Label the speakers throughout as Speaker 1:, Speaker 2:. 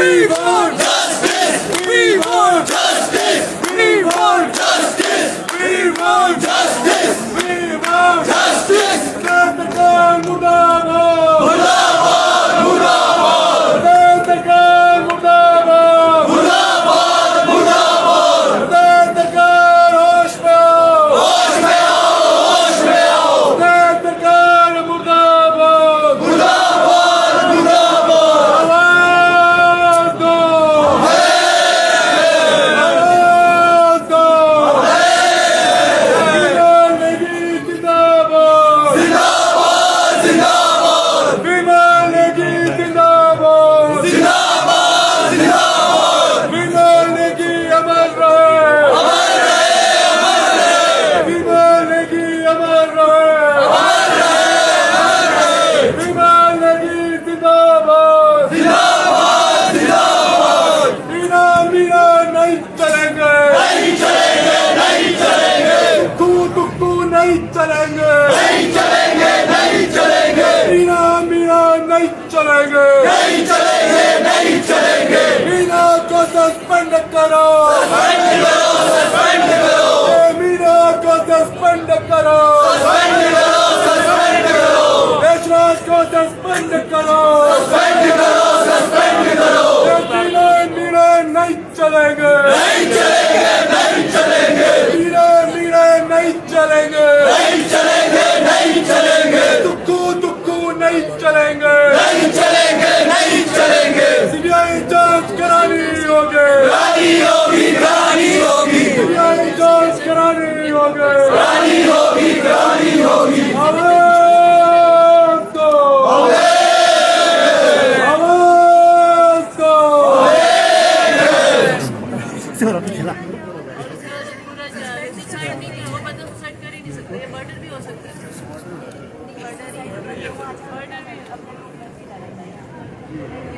Speaker 1: We want justice. We want justice. We want justice. We want justice. We want justice. Murdaban, murdaban, murdaban. Murdaban, murdaban, murdaban. Murdaban, hoş में आओ, hoş में आओ, hoश में आओ. Murdaban, murdaban, murdaban, murdaban. आवाज दो, आवाज दो. विमल नेगी जिंदाबाद, जिंदाबाद, जिंदाबाद. विमल नेगी जिंदाबाद, जिंदाबाद, जिंदाबाद. विमल नेगी अमर रहे, अमर रहे, अमर रहे. विमल नेगी अमर रहे, अमर रहे, अमर रहे. विमल नेगी जिंदाबाद, जिंदाबाद, जिंदाबाद. बिना बिना नहीं चलेंगे, नहीं चलेंगे, नहीं चलेंगे. तुक्कू नहीं चलेंगे, नहीं चलेंगे, नहीं चलेंगे. बिना बिना नहीं चलेंगे, नहीं चलेंगे, नहीं चलेंगे. बिना को सस्पेंड करो, सस्पेंड करो, सस्पेंड करो. मीना को सस्पेंड करो, सस्पेंड करो, सस्पेंड करो. देशराज को सस्पेंड करो, सस्पेंड करो, सस्पेंड करो. बिना बिना नहीं चलेंगे, नहीं चलेंगे, नहीं चलेंगे. बिना बिना नहीं चलेंगे, नहीं चलेंगे, नहीं चलेंगे. तुक्कू नहीं चलेंगे, नहीं चलेंगे, नहीं चलेंगे. सीबीआई जांच करानी होगी, करानी होगी, करानी होगी. सीबीआई जांच करानी होगी, करानी होगी, करानी होगी. आवाज दो, आवाज दो.
Speaker 2: मर्डर भी हो सकता है.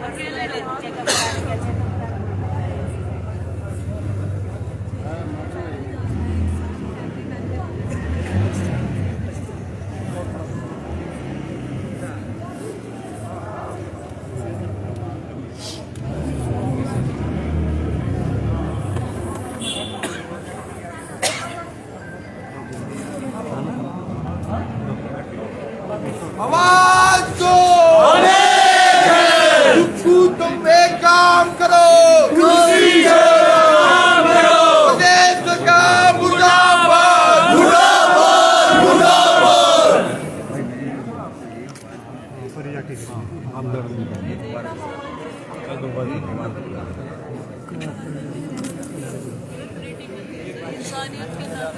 Speaker 2: अकेले
Speaker 1: आवाज दो. तुक्कू तुम एक काम करो, कुर्सी काम करो. प्रदेश सरकार मुर्दाबाद, मुर्दाबाद, मुर्दाबाद.
Speaker 2: इंसानियत के साथ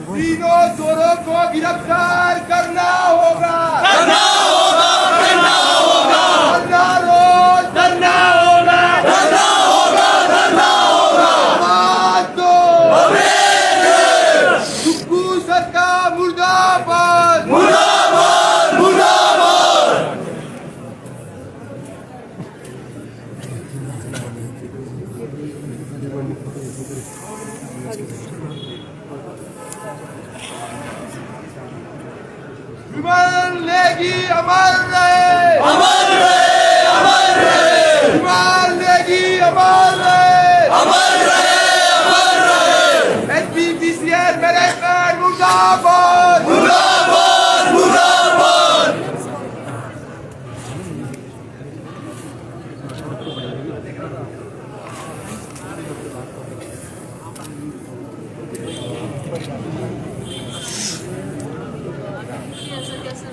Speaker 1: तीनों चोरों को गिरफ्तार करना होगा, करना होगा, करना होगा. धरना रोज धरना होगा, धरना होगा, धरना होगा. आवाज दो, तुक्कू सरकार मुर्दाबाद, मुर्दाबाद, मुर्दाबाद. विमल नेगी अमर रहे, अमर रहे, अमर रहे. विमल नेगी अमर रहे, अमर रहे, अमर रहे. SPPCL मैनेजमेंट मुर्दाबाद, मुर्दाबाद, मुर्दाबाद.
Speaker 2: असर कैसा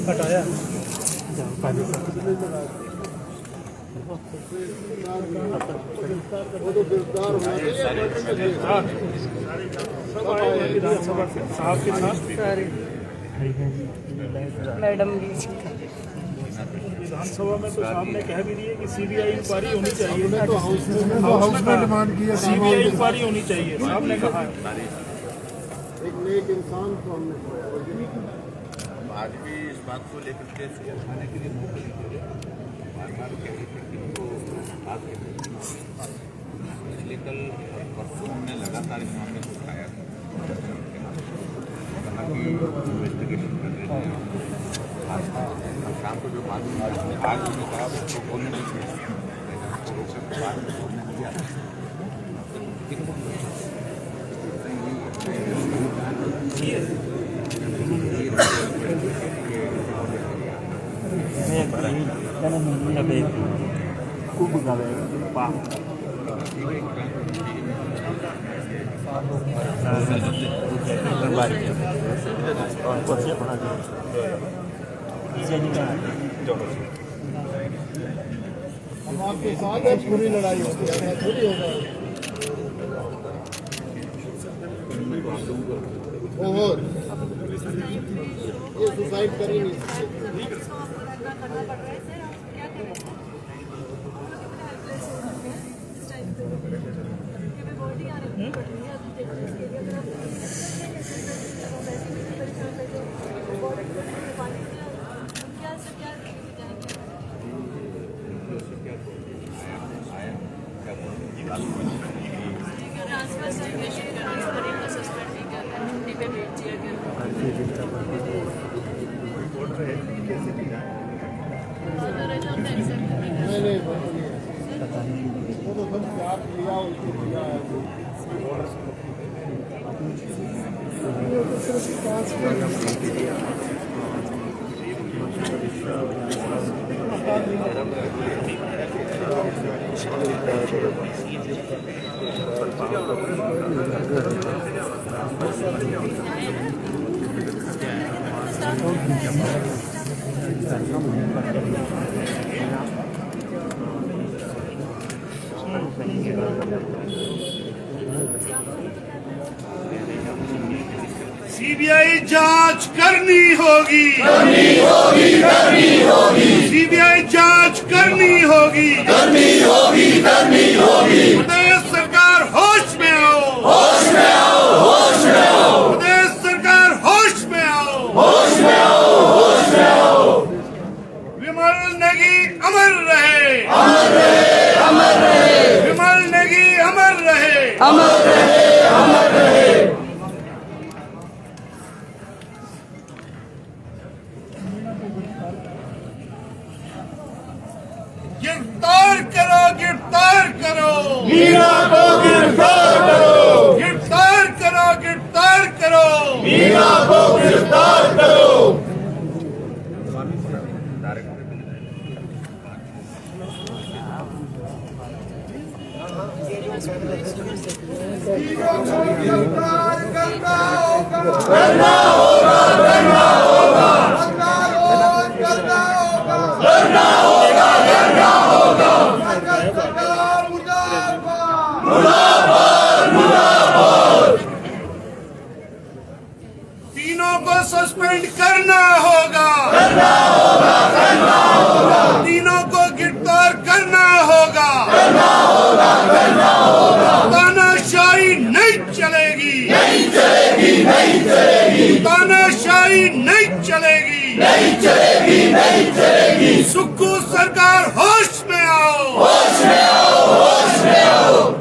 Speaker 3: हटाया विधानसभा साहब के साथ
Speaker 4: मैडम भी
Speaker 3: विधानसभा में तो साहब ने कह भी दिए कि सीबीआई इंक्वायरी होनी चाहिए,
Speaker 5: हाउस में डिमांड की है.
Speaker 3: सीबीआई इंक्वायरी होनी चाहिए साहब ने कहा.
Speaker 5: एक नेक इंसान को हमने
Speaker 4: आज भी इस बात को लेकर के उठाने के लिए मौका दीजिए। बार बार कह रहे थे कि इनको बात करते इसलिए कल परसों हमने लगातार इस मामले को उठाया, कहा कि इन्वेस्टिगेशन कर रहे थे। आज शाम को जो बात हुई आज उन्होंने कहा उसको बोलने नहीं दिया, उसको रोकने के बाद बोलने दिया।
Speaker 5: हम आपके साथ है, पूरी लड़ाई होती है, ऐसा थोड़ी होगा। और ये सुसाइड कर ही नहीं सकते। नहीं वो तो सब आप लिया उनको दिया है।
Speaker 6: सीबीआई जांच करनी होगी, सीबीआई जांच करनी होगी, प्रदेश सरकार होश में आओ, प्रदेश सरकार होश में आओ, विमल नेगी अमर रहे, विमल नेगी अमर रहे। गिरफ्तार करो, गिरफ्तार करो, मीरा को गिरफ्तार करो, गिरफ्तार करो, गिरफ्तार करो, मीरा को गिरफ्तार करो।
Speaker 1: गिरफ्तार करना होगा,
Speaker 6: करना होगा, करना होगा,
Speaker 1: करना होगा,
Speaker 6: करना होगा, करना होगा।
Speaker 1: सरकार मुर्दाबाद,
Speaker 6: मुर्दाबाद, मुर्दाबाद। तीनों को सस्पेंड करना होगा, करना होगा, करना होगा। तीनों को गिरफ्तार करना होगा, करना होगा, करना होगा। तानाशाही नहीं चलेगी, नहीं चलेगी, नहीं चलेगी। तानाशाही नहीं चलेगी, नहीं चलेगी, नहीं चलेगी। सुक्खू सरकार होश में आओ, होश में आओ, होश में आओ।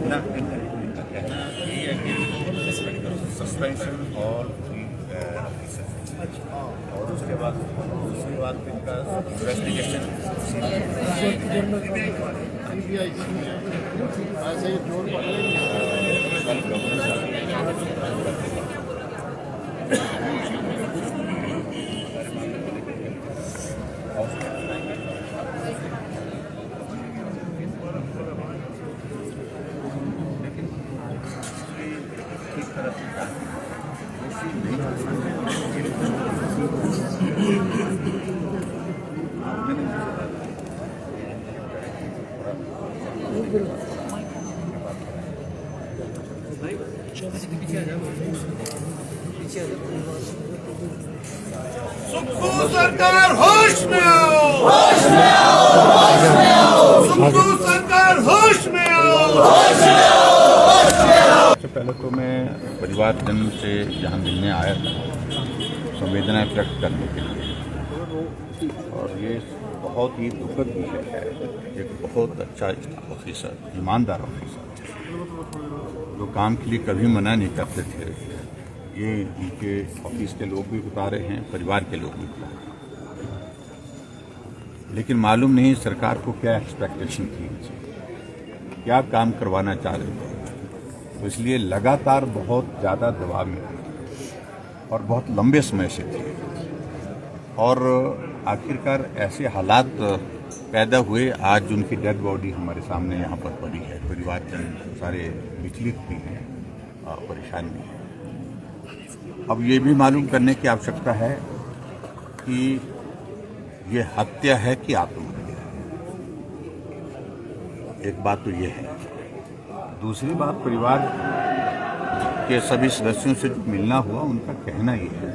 Speaker 4: ना कहना ये है कि सस्पेंशन ऑल ऑफिसर्स और उसके बाद दूसरी बात इनका इन्वेस्टिगेशन
Speaker 5: CBI ऐसे ही चोर
Speaker 6: सुप्पू सरकार होश में आओ, होश में आओ, होश में आओ, सुप्पू सरकार होश में आओ, होश में आओ, होश में आओ।
Speaker 4: सबसे पहले तो मैं परिवारजन से यहाँ मिलने आया था संवेदनाएं व्यक्त करने के लिए, और ये बहुत ही दुखद विषय है। एक बहुत अच्छा ऑफिसर, ईमानदार ऑफिसर जो काम के लिए कभी मना नहीं करते थे, ये उनके ऑफिस के लोग भी बता रहे हैं, परिवार के लोग भी बता रहे हैं। लेकिन मालूम नहीं सरकार को क्या एक्सपेक्टेशन थी, क्या काम करवाना चाह रहे थे, तो इसलिए लगातार बहुत ज़्यादा दबाव में थे और बहुत लंबे समय से थे, और आखिरकार ऐसे हालात पैदा हुए। आज उनकी डेड बॉडी हमारे सामने यहाँ पर पड़ी है। परिवारजन सारे विचलित भी हैं, परेशान भी हैं। अब ये भी मालूम करने की आवश्यकता है कि ये हत्या है कि आत्महत्या है। एक बात तो ये है। दूसरी बात, परिवार के सभी सदस्यों से जो मिलना हुआ, उनका कहना ये है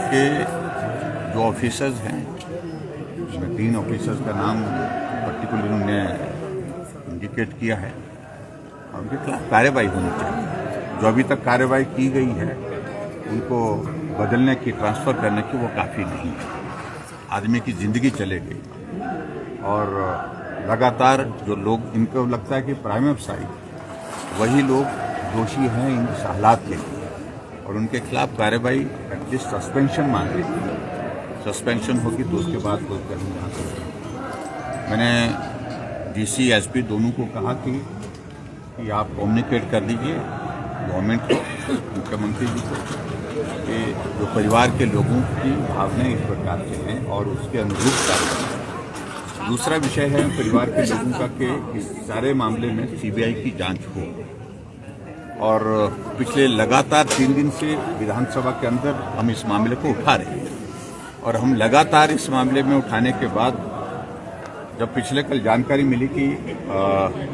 Speaker 4: कि जो ऑफिसर्स हैं, उसमें 3 ऑफिसर्स का नाम पर्टिकुलर उन्होंने इंडिकेट किया है, और उनके खिलाफ कार्रवाई होनी चाहिए। जो अभी तक कार्रवाई की गई है, उनको बदलने की, ट्रांसफ़र करने की, वो काफ़ी नहीं है। आदमी की ज़िंदगी चले गई, और लगातार जो लोग, इनको लगता है कि प्राइम साइड वही लोग दोषी हैं इन हालात के लिए, और उनके खिलाफ कार्रवाई, एटलीस्ट सस्पेंशन मांग रही थी। सस्पेंशन होगी तो उसके बाद कोई कहीं जा सकते। मैंने DC SP दोनों को कहा कि आप कम्युनिकेट कर दीजिए गवर्नमेंट को, मुख्यमंत्री जी को, कि जो परिवार के लोगों की भावनाएं इस प्रकार से हैं और उसके अनुरूप कार्रवाई। दूसरा विषय है परिवार के लोगों का कि इस सारे मामले में CBI की जांच हो, और पिछले लगातार 3 दिन से विधानसभा के अंदर हम इस मामले को उठा रहे हैं, और हम लगातार इस मामले में उठाने के बाद जब पिछले कल जानकारी मिली कि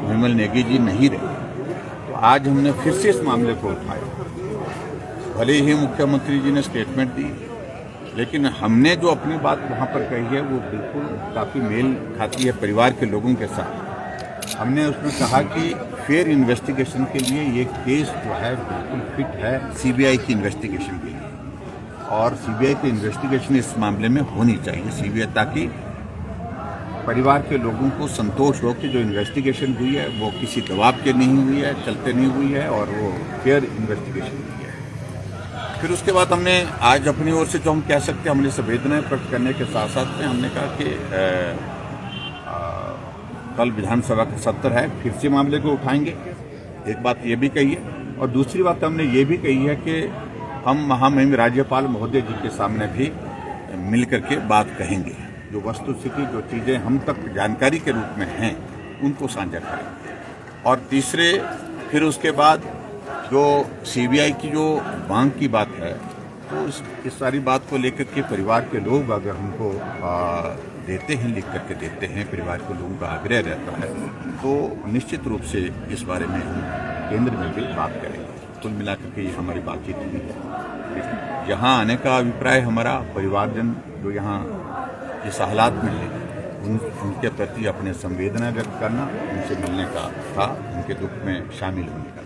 Speaker 4: विमल नेगी जी नहीं रहे, तो आज हमने फिर से इस मामले को उठाया। भले ही मुख्यमंत्री जी ने स्टेटमेंट दी, लेकिन हमने जो अपनी बात वहाँ पर कही है वो बिल्कुल काफ़ी मेल खाती है परिवार के लोगों के साथ। हमने उसमें कहा कि फेयर इन्वेस्टिगेशन के लिए ये केस जो है बिल्कुल फिट है CBI की इन्वेस्टिगेशन के लिए, और CBI की इन्वेस्टिगेशन इस मामले में होनी चाहिए। CBI, ताकि परिवार के लोगों को संतोष हो कि जो इन्वेस्टिगेशन हुई है वो किसी दबाव के नहीं हुई है, चलते नहीं हुई है, और वो फेयर इन्वेस्टिगेशन हुई है। फिर उसके बाद हमने आज अपनी ओर से जो हम कह सकते हैं, हमने संवेदनाएं प्रकट करने के साथ साथ में हमने कहा कि कल विधानसभा का सत्र है, फिर से मामले को उठाएंगे। एक बात ये भी कही है, और दूसरी बात हमने ये भी कही है कि हम महामहिम राज्यपाल महोदय जी के सामने भी मिल करके बात कहेंगे। जो वस्तुस्थिति, जो चीज़ें हम तक जानकारी के रूप में हैं, उनको साझा करेंगे। और तीसरे, फिर उसके बाद जो CBI की जो मांग की बात है, तो इस सारी बात को लेकर के परिवार के लोग अगर हमको देते हैं, लिख करके देते हैं, परिवार के लोगों का आग्रह रहता है, तो निश्चित रूप से इस बारे में हम केंद्र में भी बात करेंगे। कुल मिलाकर के ये हमारी बातचीत हुई है। यहाँ आने का अभिप्राय हमारा, परिवारजन जो यहाँ इस हालात में है, उनके प्रति अपने संवेदना व्यक्त करना, उनसे मिलने का था, उनके दुख में शामिल होने का।